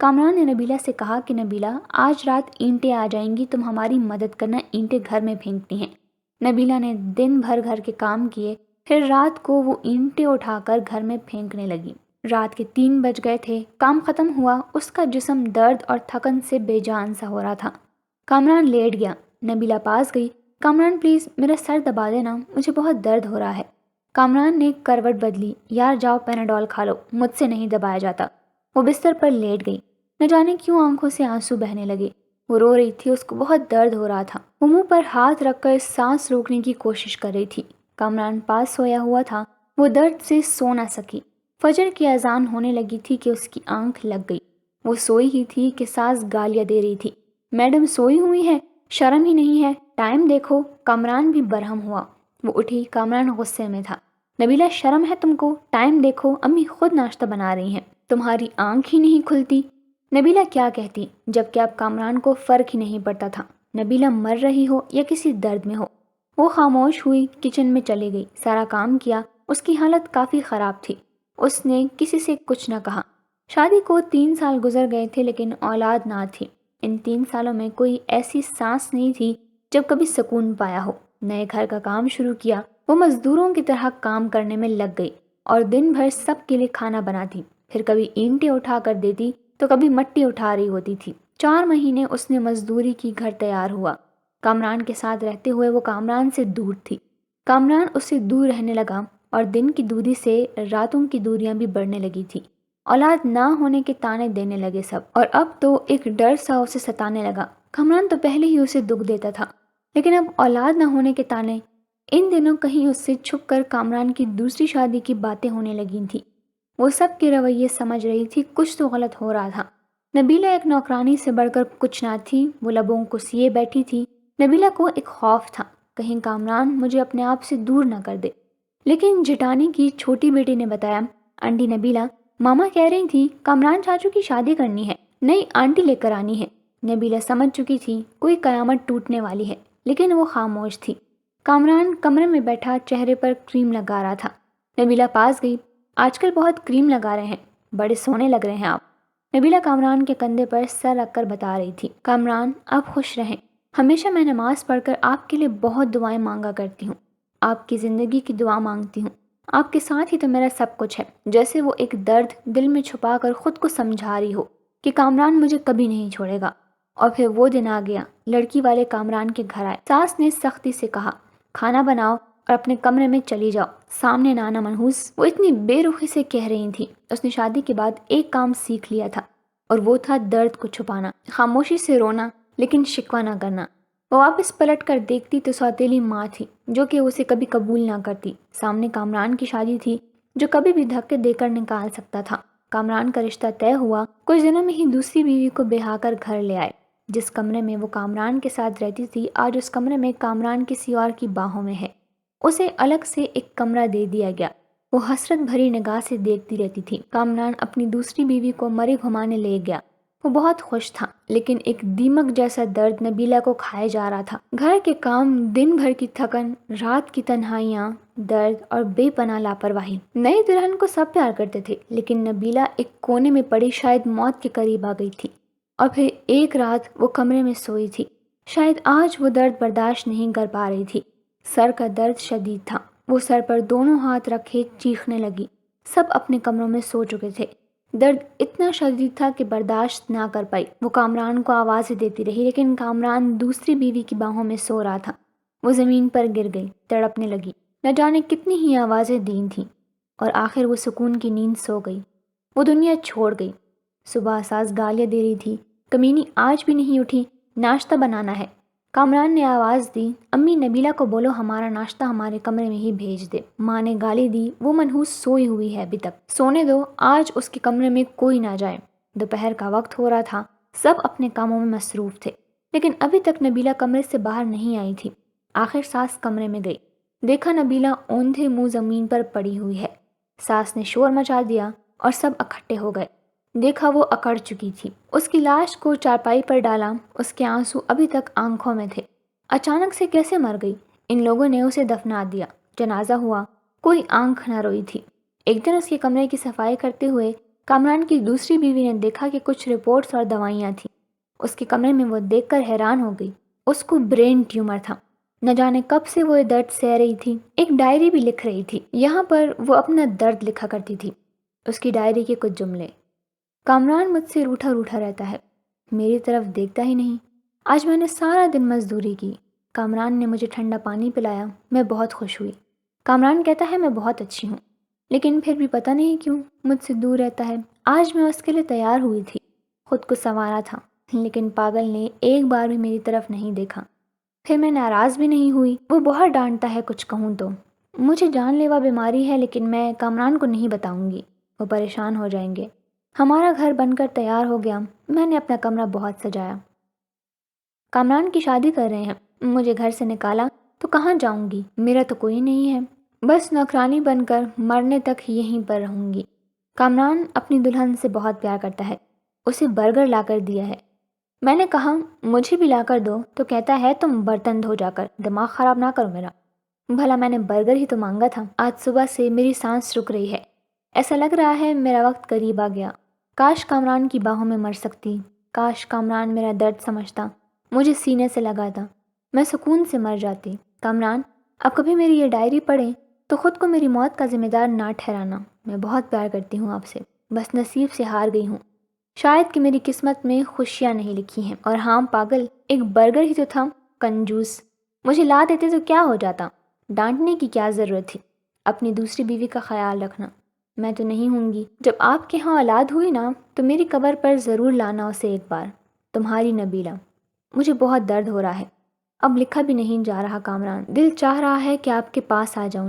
کامران نے نبیلہ سے کہا کہ نبیلہ آج رات اینٹیں آ جائیں گی، تم ہماری مدد کرنا، اینٹیں گھر میں پھینکتی ہیں۔ نبیلہ نے دن بھر گھر کے کام کیے، پھر رات کو وہ اینٹیں اٹھا کر گھر میں پھینکنے لگی۔ رات کے 3 بج گئے تھے، کام ختم ہوا، اس کا جسم درد اور تھکن سے بے جان سا ہو رہا تھا۔ کامران لیٹ گیا، نبیلہ پاس گئی۔ کامران پلیز میرا سر دبا دینا، مجھے بہت درد ہو رہا ہے۔ کامران نے کروٹ بدلی، یار جاؤ پیناڈول کھا لو، مجھ سے نہیں دبایا جاتا۔ وہ بستر پر لیٹ گئی، نہ جانے کیوں آنکھوں سے آنسو بہنے لگے۔ وہ رو رہی تھی، اس کو بہت درد ہو رہا تھا۔ وہ منہ پر ہاتھ رکھ کر سانس روکنے کی کوشش کر رہی تھی۔ کامران پاس سویا ہوا تھا، وہ درد سے سو نہ سکی۔ فجر کی اذان ہونے لگی تھی کہ اس کی آنکھ لگ گئی۔ وہ سوئی ہی تھی کہ ساس گالیاں دے رہی تھی، میڈم سوئی ہوئی ہے، شرم ہی نہیں ہے، ٹائم دیکھو۔ کامران بھی برہم ہوا، وہ اٹھی، کامران غصے میں تھا۔ نبیلہ شرم ہے تم کو، ٹائم دیکھو، امی خود ناشتہ بنا رہی ہیں، تمہاری آنکھ ہی نہیں کھلتی۔ نبیلہ کیا کہتی، جبکہ اب کامران کو فرق ہی نہیں پڑتا تھا، نبیلہ مر رہی ہو یا کسی درد میں ہو۔ وہ خاموش ہوئی، کچن میں چلی گئی، سارا کام کیا۔ اس کی حالت کافی خراب تھی۔ اس نے کسی سے کچھ نہ کہا۔ شادی کو 3 سال گزر گئے تھے لیکن اولاد نہ تھی۔ ان 3 سالوں میں کوئی ایسی سانس نہیں تھی جب کبھی سکون پایا ہو۔ نئے گھر کا کام شروع کیا، وہ مزدوروں کی طرح کام کرنے میں لگ گئی اور دن بھر سب کے لیے کھانا بناتی، پھر کبھی اینٹیں اٹھا کر دیتی تو کبھی مٹی اٹھا رہی ہوتی تھی۔ 4 مہینے اس نے مزدوری کی، گھر تیار ہوا۔ کامران کے ساتھ رہتے ہوئے وہ کامران سے دور تھی، کامران اس سے دور رہنے لگا اور دن کی دوری سے راتوں کی دوریاں بھی بڑھنے لگی تھی۔ اولاد نہ ہونے کے تانے دینے لگے سب، اور اب تو ایک ڈر سا اسے ستانے لگا۔ کامران تو پہلے ہی اسے دکھ دیتا تھا، لیکن اب اولاد نہ ہونے کے تانے۔ ان دنوں کہیں اس سے چھپ کر کامران کی دوسری شادی کی باتیں ہونے لگی تھیں۔ وہ سب کے رویے سمجھ رہی تھی، کچھ تو غلط ہو رہا تھا۔ نبیلہ ایک نوکرانی سے بڑھ کر کچھ نہ تھی، وہ لبوں کو سیے بیٹھی تھی۔ نبیلہ کو ایک خوف تھا، کہیں کامران مجھے اپنے آپ سے دور نہ کر دے۔ لیکن جٹانی کی چھوٹی بیٹی نے بتایا، آنٹی نبیلہ، ماما کہہ رہی تھی کامران چاچو کی شادی کرنی ہے، نئی آنٹی لے کر آنی ہے۔ نبیلہ سمجھ چکی تھی کوئی قیامت ٹوٹنے والی ہے، لیکن وہ خاموش تھی۔ کامران کمرے میں بیٹھا چہرے پر کریم لگا رہا تھا۔ نبیلہ پاس گئی، آج کل بہت کریم لگا رہے ہیں، بڑے سونے لگ رہے ہیں آپ۔ نبیلہ کامران کے کندھے پر سر رکھ کر بتا رہی تھی، کامران آپ خوش رہیں، ہمیشہ میں نماز پڑھ کر آپ کے لیے بہت دعائیں مانگا کرتی ہوں، آپ کی زندگی کی دعا مانگتی ہوں، آپ کے ساتھ ہی تو میرا سب کچھ ہے۔ جیسے وہ ایک درد دل میں چھپا کر خود کو سمجھا رہی ہو کہ کامران مجھے کبھی نہیں چھوڑے گا۔ اور پھر وہ دن آ گیا، لڑکی والے کامران کے گھر آئے۔ ساس نے سختی سے کہا، کھانا بناؤ اور اپنے کمرے میں چلی جاؤ، سامنے نہ آنا منحوس۔ وہ اتنی بے رخی سے کہہ رہی تھی، اس نے شادی کے بعد ایک کام سیکھ لیا تھا، اور وہ تھا درد کو چھپانا، خاموشی سے رونا لیکن شکوہ نہ کرنا۔ وہ واپس پلٹ کر دیکھتی تو سوتیلی ماں تھی جو کہ اسے کبھی قبول نہ کرتی۔ سامنے کامران کی شادی تھی جو کبھی بھی دھکے دے کر نکال سکتا تھا۔ کامران کا رشتہ طے ہوا، کچھ دنوں میں ہی دوسری بیوی کو بہا کر گھر لے آئے۔ جس کمرے میں وہ کامران کے ساتھ رہتی تھی، آج اس کمرے میں کامران کسی اور کی باہوں میں ہے۔ اسے الگ سے ایک کمرہ دے دیا گیا۔ وہ حسرت بھری نگاہ سے دیکھتی رہتی تھی۔ کامران اپنی دوسری بیوی کو مرے گھمانے لے گیا۔ وہ بہت خوش تھا، لیکن ایک دیمک جیسا درد نبیلہ کو کھائے جا رہا تھا۔ گھر کے کام، دن بھر کی تھکن، رات کی تنہائیاں، درد اور بے پناہ لاپرواہی۔ نئی دلہن کو سب پیار کرتے تھے، لیکن نبیلہ ایک کونے میں پڑی شاید موت کے قریب آ گئی تھی۔ اور پھر ایک رات وہ کمرے میں سوئی تھی، شاید آج وہ درد برداشت نہیں کر پا رہی تھی۔ سر کا درد شدید تھا، وہ سر پر دونوں ہاتھ رکھے چیخنے لگی۔ سب اپنے کمروں میں سو چکے تھے۔ درد اتنا شدید تھا کہ برداشت نہ کر پائی۔ وہ کامران کو آوازیں دیتی رہی، لیکن کامران دوسری بیوی کی باہوں میں سو رہا تھا۔ وہ زمین پر گر گئی، تڑپنے لگی، نہ جانے کتنی ہی آوازیں دی تھیں، اور آخر وہ سکون کی نیند سو گئی۔ وہ دنیا چھوڑ گئی۔ صبح ساس گالیاں دے رہی تھی، کمینی آج بھی نہیں اٹھی، ناشتہ بنانا ہے۔ کامران نے آواز دی، امی نبیلہ کو بولو ہمارا ناشتہ ہمارے کمرے میں ہی بھیج دے۔ ماں نے گالی دی، وہ منحوس سوئی ہوئی ہے ابھی تک، سونے دو، آج اس کے کمرے میں کوئی نہ جائے۔ دوپہر کا وقت ہو رہا تھا، سب اپنے کاموں میں مصروف تھے، لیکن ابھی تک نبیلہ کمرے سے باہر نہیں آئی تھی۔ آخر ساس کمرے میں گئی، دیکھا نبیلہ اوندھے منہ زمین پر پڑی ہوئی ہے۔ ساس نے شور مچا دیا اور سب اکٹھے ہو گئے۔ دیکھا وہ اکڑ چکی تھی۔ اس کی لاش کو چارپائی پر ڈالا، اس کے آنسو ابھی تک آنکھوں میں تھے۔ اچانک سے کیسے مر گئی؟ ان لوگوں نے اسے دفنا دیا، جنازہ ہوا، کوئی آنکھ نہ روئی تھی۔ ایک دن اس کے کمرے کی صفائی کرتے ہوئے کامران کی دوسری بیوی نے دیکھا کہ کچھ رپورٹس اور دوائیاں تھیں۔ اس کے کمرے میں وہ دیکھ کر حیران ہو گئی۔ اس کو برین ٹیومر تھا۔ نہ جانے کب سے وہ یہ درد سہ رہی تھی۔ ایک ڈائری بھی لکھ رہی تھی، یہاں پر وہ اپنا درد لکھا کرتی تھی۔ اس کی ڈائری کے کچھ جملے: کامران مجھ سے روٹھا روٹھا رہتا ہے، میری طرف دیکھتا ہی نہیں۔ آج میں نے سارا دن مزدوری کی، کامران نے مجھے ٹھنڈا پانی پلایا، میں بہت خوش ہوئی۔ کامران کہتا ہے میں بہت اچھی ہوں، لیکن پھر بھی پتہ نہیں کیوں مجھ سے دور رہتا ہے۔ آج میں اس کے لیے تیار ہوئی تھی، خود کو سنوارا تھا، لیکن پاگل نے ایک بار بھی میری طرف نہیں دیکھا۔ پھر میں ناراض بھی نہیں ہوئی، وہ بہت ڈانٹتا ہے کچھ کہوں تو۔ مجھے جان لیوا بیماری ہے، لیکن میں کامران کو نہیں بتاؤں گی، وہ پریشان ہو جائیں گے۔ ہمارا گھر بن کر تیار ہو گیا، میں نے اپنا کمرہ بہت سجایا۔ کامران کی شادی کر رہے ہیں، مجھے گھر سے نکالا تو کہاں جاؤں گی؟ میرا تو کوئی نہیں ہے، بس نوکرانی بن کر مرنے تک یہیں پر رہوں گی۔ کامران اپنی دلہن سے بہت پیار کرتا ہے، اسے برگر لا کر دیا ہے۔ میں نے کہا مجھے بھی لا کر دو تو کہتا ہے تم برتن دھو جا کر، دماغ خراب نہ کرو میرا۔ بھلا میں نے برگر ہی تو مانگا تھا۔ آج صبح سے میری سانس رک رہی ہے، ایسا لگ رہا ہے میرا وقت قریب آ گیا۔ کاش کامران کی باہوں میں مر سکتی، کاش کامران میرا درد سمجھتا، مجھے سینے سے لگاتا، میں سکون سے مر جاتی۔ کامران، اب کبھی میری یہ ڈائری پڑھیں تو خود کو میری موت کا ذمہ دار نہ ٹھہرانا، میں بہت پیار کرتی ہوں آپ سے، بس نصیب سے ہار گئی ہوں۔ شاید کہ میری قسمت میں خوشیاں نہیں لکھی ہیں، اور ہاں پاگل، ایک برگر ہی تو تھا، کنجوس، مجھے لا دیتے تو کیا ہو جاتا، ڈانٹنے کی کیا ضرورت تھی۔ اپنی دوسری بیوی کا خیال رکھنا، میں تو نہیں ہوں گی۔ جب آپ کے ہاں اولاد ہوئی نا تو میری قبر پر ضرور لانا اسے ایک بار، تمہاری نبیلہ۔ مجھے بہت درد ہو رہا ہے، اب لکھا بھی نہیں جا رہا کامران، دل چاہ رہا ہے کہ آپ کے پاس آ جاؤں،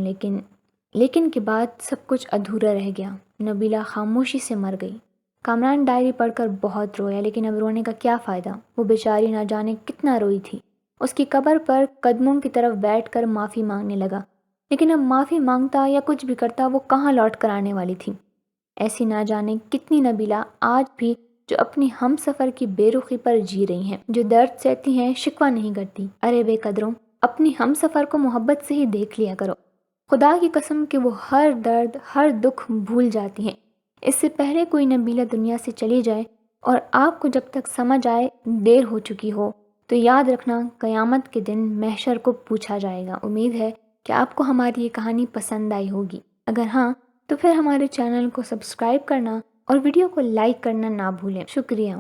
لیکن کے بعد سب کچھ ادھورا رہ گیا۔ نبیلہ خاموشی سے مر گئی۔ کامران ڈائری پڑھ کر بہت رویا، لیکن اب رونے کا کیا فائدہ، وہ بیچاری نہ جانے کتنا روئی تھی۔ اس کی قبر پر قدموں کی طرف بیٹھ کر معافی مانگنے لگا، لیکن اب معافی مانگتا یا کچھ بھی کرتا وہ کہاں لوٹ کر آنے والی تھی۔ ایسی نہ جانے کتنی نبیلہ آج بھی جو اپنی ہم سفر کی بے رخی پر جی رہی ہیں، جو درد سہتی ہیں، شکوہ نہیں کرتی۔ ارے بے قدروں، اپنی ہم سفر کو محبت سے ہی دیکھ لیا کرو، خدا کی قسم کہ وہ ہر درد، ہر دکھ بھول جاتی ہیں۔ اس سے پہلے کوئی نبیلہ دنیا سے چلی جائے اور آپ کو جب تک سمجھ آئے دیر ہو چکی ہو، تو یاد رکھنا قیامت کے دن محشر کو پوچھا جائے گا۔ امید ہے کہ آپ کو ہماری یہ کہانی پسند آئی ہوگی، اگر ہاں تو پھر ہمارے چینل کو سبسکرائب کرنا اور ویڈیو کو لائک کرنا نہ بھولیں۔ شکریہ۔